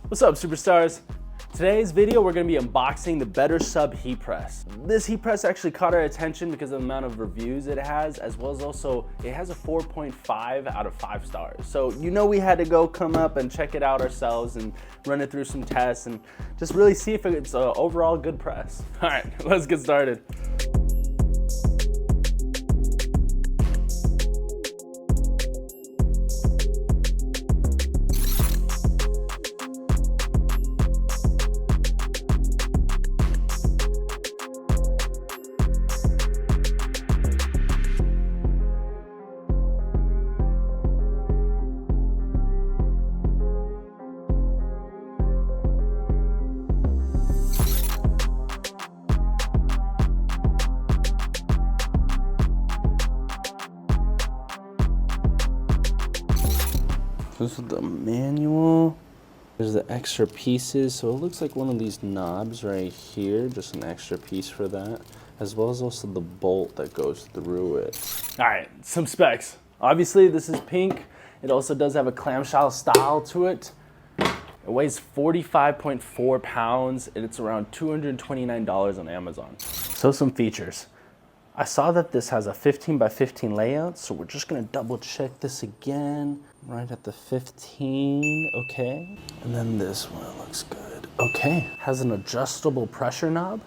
What's up, superstars? Today's video, we're gonna be unboxing the BetterSub Heat Press. This heat press actually caught our attention because of the amount of reviews it has, as well as also it has a 4.5 out of 5 stars. So you know we had to come up and check it out ourselves and run it through some tests and just really see if it's an overall good press. All right, let's get started. This is the manual. There's the extra pieces. So it looks like one of these knobs right here, just an extra piece for that, as well as also the bolt that goes through it. All right, some specs. Obviously this is pink. It also does have a clamshell style to it. It weighs 45.4 pounds and it's around $229 on Amazon. So some features. I saw that this has a 15 by 15 layout, so we're just gonna double check this again. Right at the 15, okay. And then this one looks good. Okay, has an adjustable pressure knob.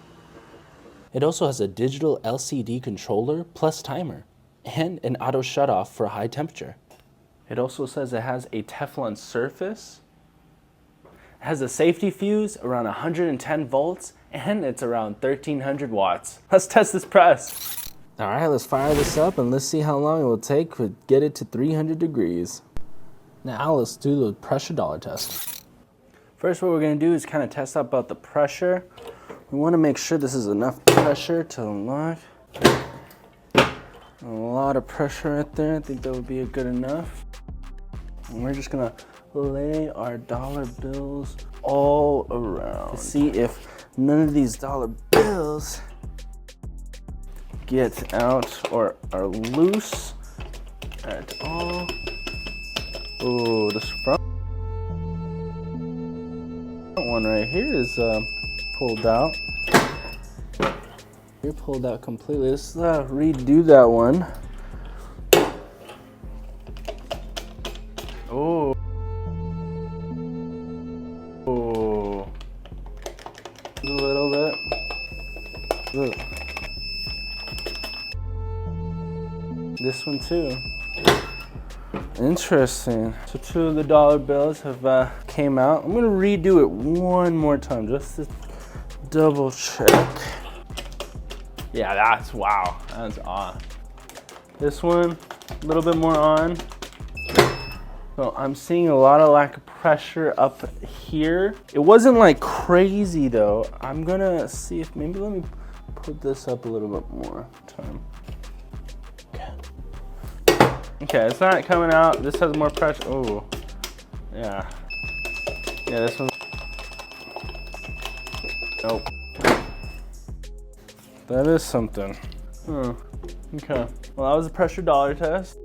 It also has a digital LCD controller plus timer and an auto shut off for high temperature. It also says it has a Teflon surface. It has a safety fuse around 110 volts and it's around 1300 watts. Let's test this press. All right, let's fire this up and let's see how long it will take to get it to 300 degrees. Now let's do the pressure dollar test. First, what we're gonna do is kind of test out about the pressure. We wanna make sure this is enough pressure to unlock. A lot of pressure right there. I think that would be good enough. And we're just gonna lay our dollar bills all around to see if none of these dollar bills get out or are loose at all. Oh, this front one right here is pulled out. You're pulled out completely. Let's redo that one. Oh. Oh. A little bit. Look. This one too. Interesting. So 2 of the dollar bills have came out. I'm gonna redo it one more time just to double check. Yeah, that's wow. That's on. This one, a little bit more on. So I'm seeing a lot of lack of pressure up here. It wasn't like crazy though. I'm gonna see if maybe let me put this up a little bit more time. Okay, it's not coming out. This has more pressure. Oh, yeah. Yeah, this one. Nope. That is something. Huh. Okay. Well, that was a pressure dollar test.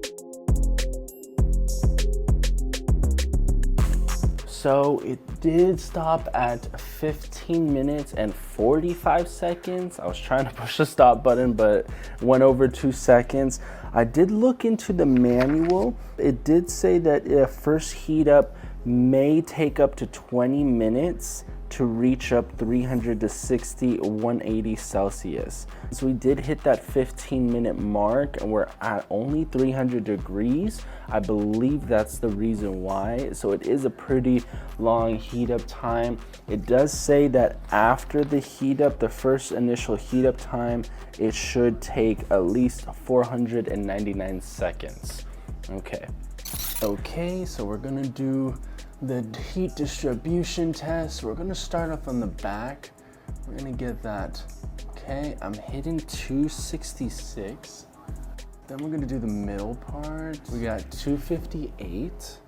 So it did stop at 15 minutes and 45 seconds. I was trying to push the stop button, but went over 2 seconds. I did look into the manual. It did say that a first heat up may take up to 20 minutes to reach up 300 to 60, 180 Celsius. So we did hit that 15-minute mark and we're at only 300 degrees. I believe that's the reason why. So it is a pretty long heat up time. It does say that after the heat up, the first initial heat up time, it should take at least 499 seconds. Okay, so we're gonna do the heat distribution test. We're gonna start off on the back. We're gonna get that. Okay, I'm hitting 266. Then we're gonna do the middle part. We got 258.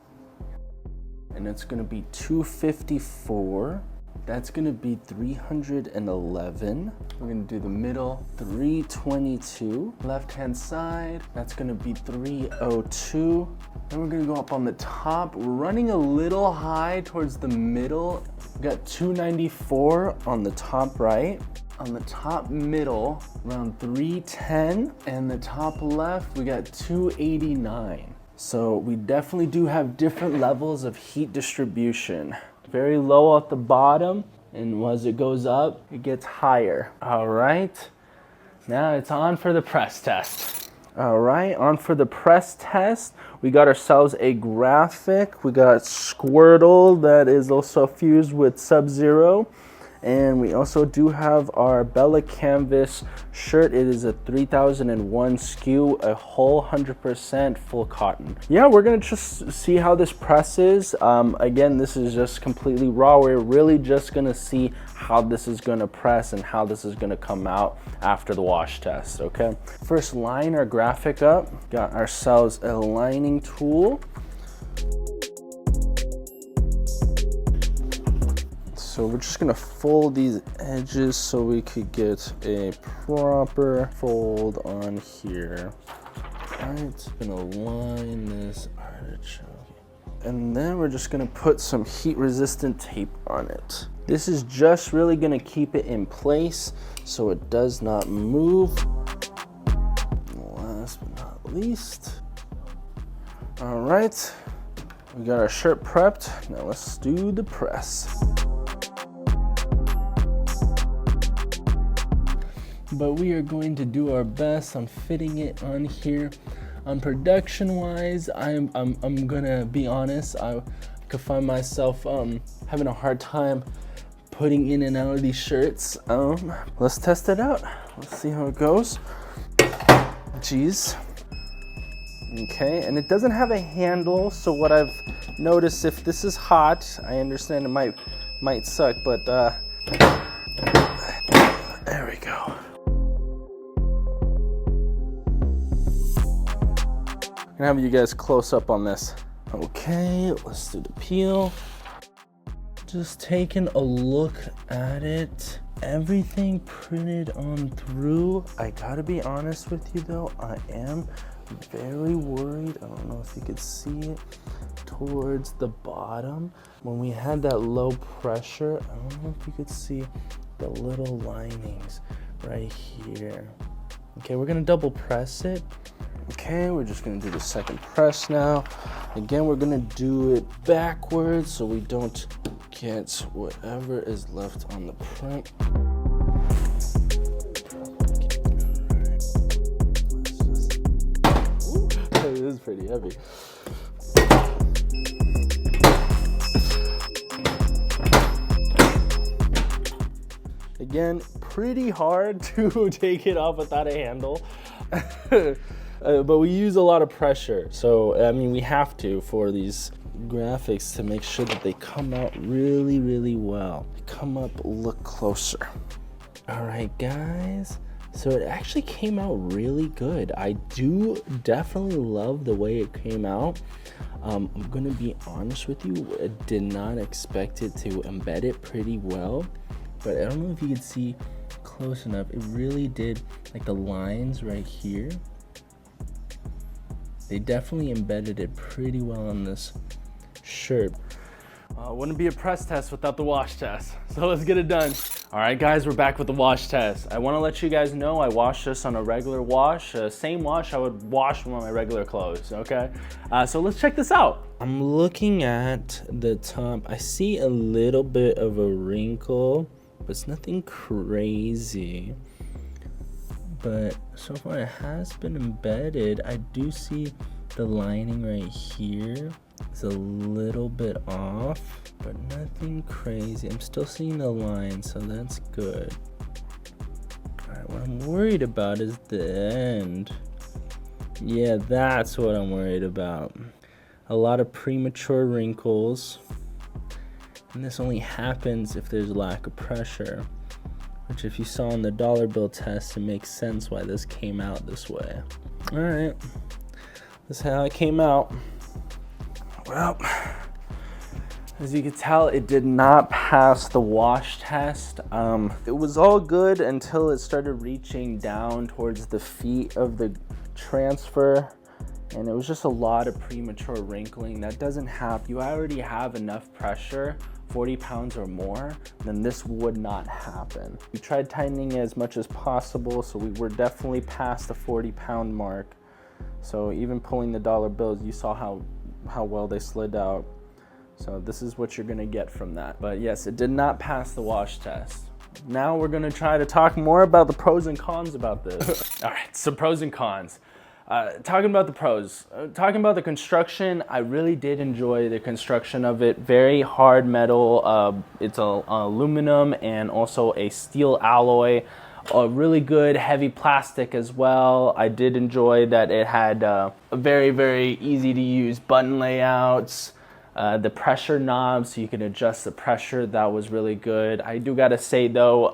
And it's gonna be 254. That's gonna be 311. We're gonna do the middle, 322. Left-hand side, that's gonna be 302. Then we're gonna go up on the top. We're running a little high towards the middle. We got 294 on the top right. On the top middle, around 310. And the top left, we got 289. So we definitely do have different levels of heat distribution. Very low at the bottom, and as it goes up, it gets higher. All right, now it's on for the press test. All right, on for the press test. We got ourselves a graphic. We got Squirtle that is also fused with Sub-Zero. And we also do have our Bella Canvas shirt. It is a 3001 SKU, a whole 100% full cotton. Yeah, we're gonna just see how this presses. Again, this is just completely raw. We're really just gonna see how this is gonna press and how this is gonna come out after the wash test, okay? First, line our graphic up. Got ourselves a lining tool. So we're just gonna fold these edges so we could get a proper fold on here. All right, gonna line this artichoke. And then we're just gonna put some heat resistant tape on it. This is just really gonna keep it in place so it does not move. Last but not least. All right, we got our shirt prepped. Now let's do the press. But we are going to do our best on fitting it on here. Production wise, I'm gonna be honest, I could find myself having a hard time putting in and out of these shirts. Let's test it out. Let's see how it goes. Jeez. Okay, and it doesn't have a handle, so what I've noticed, if this is hot, I understand it might suck, but there we go. I'm gonna have you guys close up on this. Okay, let's do the peel. Just taking a look at it. Everything printed on through. I gotta be honest with you though, I am very worried. I don't know if you could see it towards the bottom. When we had that low pressure, I don't know if you could see the little linings right here. Okay, we're gonna double press it. Okay, we're just gonna do the second press now. Again, we're gonna do it backwards so we don't get whatever is left on the print. This is pretty heavy. Again, pretty hard to take it off without a handle. But we use a lot of pressure. So, I mean, we have to for these graphics to make sure that they come out really, really well. Come up, look closer. All right, guys. So it actually came out really good. I do definitely love the way it came out. I'm gonna be honest with you, I did not expect it to embed it pretty well, but I don't know if you can see close enough. It really did, like the lines right here. They definitely embedded it pretty well on this shirt. Wouldn't be a press test without the wash test. So let's get it done. All right, guys, we're back with the wash test. I want to let you guys know I washed this on a regular wash, same wash I would wash on my regular clothes, okay? So let's check this out. I'm looking at the top. I see a little bit of a wrinkle, but it's nothing crazy. But so far it has been embedded. I do see the lining right here. It's a little bit off, but nothing crazy. I'm still seeing the line, so that's good. All right, what I'm worried about is the end. Yeah, that's what I'm worried about. A lot of premature wrinkles. And this only happens if there's lack of pressure, which if you saw in the dollar bill test, it makes sense why this came out this way. All right, this is how it came out. Well, As you can tell, it did not pass the wash test. It was all good until it started reaching down towards the feet of the transfer, and it was just a lot of premature wrinkling. That doesn't have, you already have enough pressure, 40 pounds or more, then this would not happen. We tried tightening it as much as possible, so we were definitely past the 40-pound mark. So even pulling the dollar bills, you saw how well they slid out. So this is what you're gonna get from that. But yes, it did not pass the wash test. Now we're gonna try to talk more about the pros and cons about this. All right, so pros and cons. Talking about the pros, talking about the construction, I really did enjoy the construction of it. Very hard metal, it's aluminum and also a steel alloy. A really good heavy plastic as well. I did enjoy that it had a very, very easy to use button layouts. The pressure knob, so you can adjust the pressure, that was really good. I do gotta say though,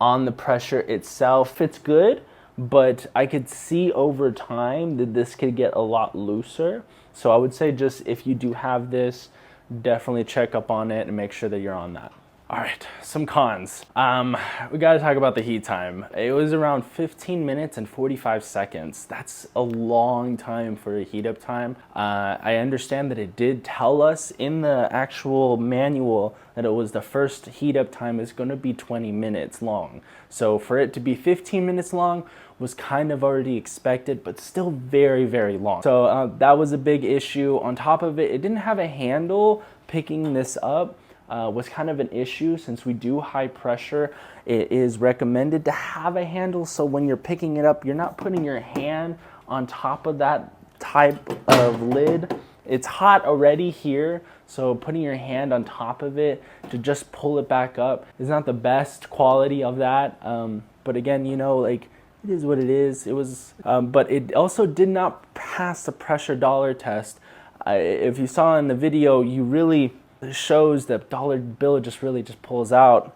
on the pressure itself, it's good, but I could see over time that this could get a lot looser. So I would say just if you do have this, definitely check up on it and make sure that you're on that. All right, some cons. We gotta talk about the heat time. It was around 15 minutes and 45 seconds. That's a long time for a heat up time. I understand that it did tell us in the actual manual that it was the first heat up time is gonna be 20 minutes long. So for it to be 15 minutes long was kind of already expected, but still very, very long. So that was a big issue. On top of it, it didn't have a handle picking this up. Was kind of an issue. Since we do high pressure, it is recommended to have a handle, so when you're picking it up, you're not putting your hand on top of that type of lid. It's hot already here, so putting your hand on top of it to just pull it back up is not the best quality of that. But again, you know, like, it is what it is. It was, but it also did not pass the pressure dollar test. If you saw in the video, you really shows that dollar bill just pulls out,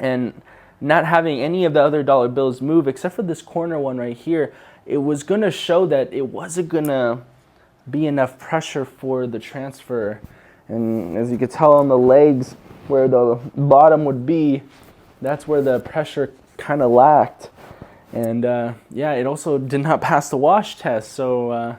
and not having any of the other dollar bills move except for this corner one right here, it was going to show that it wasn't going to be enough pressure for the transfer. And as you can tell on the legs where the bottom would be, that's where the pressure kind of lacked. And yeah, it also did not pass the wash test, so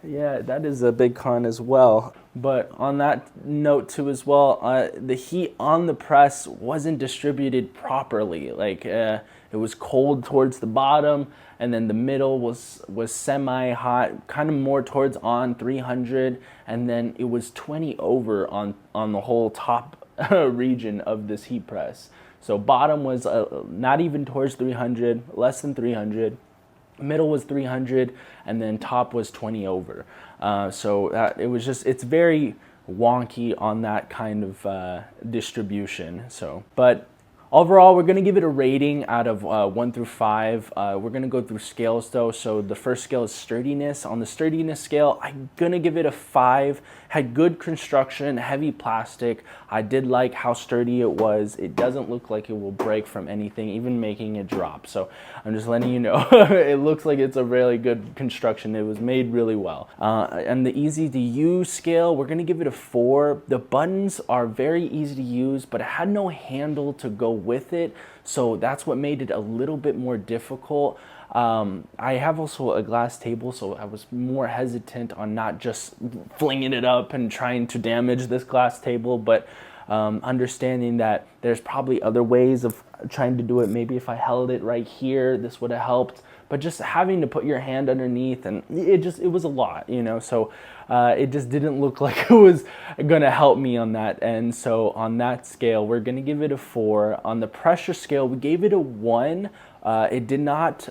yeah, that is a big con as well. But on that note too as well, the heat on the press wasn't distributed properly. Like it was cold towards the bottom, and then the middle was semi-hot, kind of more towards on 300, and then it was 20 over on the whole top region of this heat press. So bottom was not even towards 300, less than 300. Middle was 300, and then top was 20 over. So it was just, it's very wonky on that kind of distribution. So, but overall, we're gonna give it a rating out of 1 through 5. We're gonna go through scales though. So the first scale is sturdiness. On the sturdiness scale, I'm gonna give it a 5. Had good construction, heavy plastic. I did like how sturdy it was. It doesn't look like it will break from anything, even making it drop. So I'm just letting you know, it looks like it's a really good construction. It was made really well. And the easy to use scale, we're gonna give it a 4. The buttons are very easy to use, but it had no handle to go with it, so that's what made it a little bit more difficult. I have also a glass table, so I was more hesitant on not just flinging it up and trying to damage this glass table, but understanding that there's probably other ways of trying to do it. Maybe if I held it right here, this would have helped, but just having to put your hand underneath, and it was a lot, you know, so it just didn't look like it was gonna help me on that. And so on that scale, we're gonna give it a 4. On the pressure scale, we gave it a 1. It did not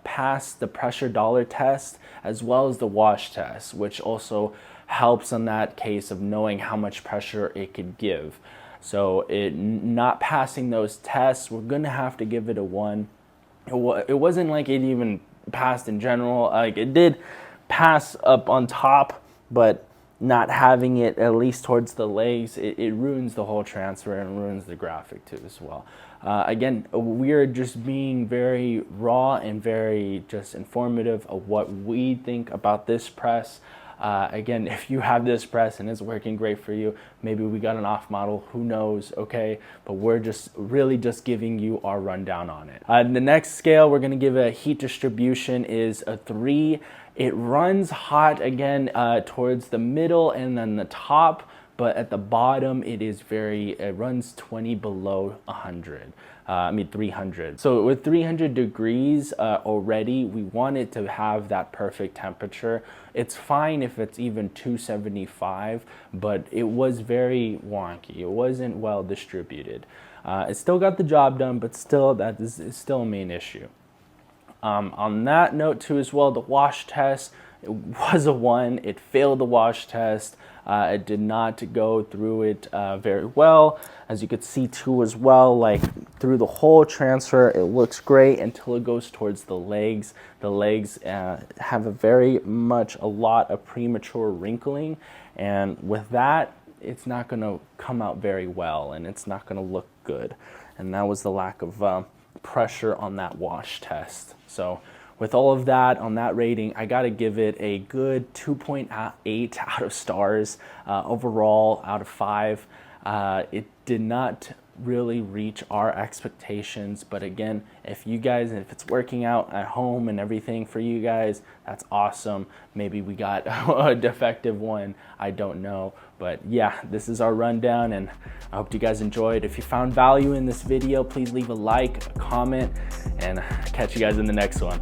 pass the pressure dollar test as well as the wash test, which also helps in that case of knowing how much pressure it could give. So it not passing those tests, we're gonna have to give it a 1. It wasn't like it even passed in general. Like, it did pass up on top, but not having it at least towards the legs, it ruins the whole transfer and ruins the graphic too as well. Again, we're just being very raw and very just informative of what we think about this press. Again, if you have this press and it's working great for you, maybe we got an off model, who knows, okay? But we're just really just giving you our rundown on it. The next scale we're gonna give a heat distribution is a 3. It runs hot again towards the middle and then the top, but at the bottom it runs 20 below 100. 300. So with 300 degrees already, we want it to have that perfect temperature. It's fine if it's even 275, but it was very wonky. It wasn't well distributed. It still got the job done, but still that is still a main issue. On that note too as well, the wash test, it was a 1. It failed the wash test. It did not go through it very well. As you could see too as well, like through the whole transfer, it looks great until it goes towards the legs. The legs have a lot of premature wrinkling, and with that, it's not gonna come out very well and it's not gonna look good. And that was the lack of pressure on that wash test. So with all of that, on that rating, I gotta give it a good 2.8 out of stars. Overall, out of 5. It did not really reach our expectations, but again, if it's working out at home and everything for you guys, that's awesome. Maybe we got a defective one, I don't know. But yeah, this is our rundown, and I hope you guys enjoyed. If you found value in this video, please leave a like, a comment, and catch you guys in the next one.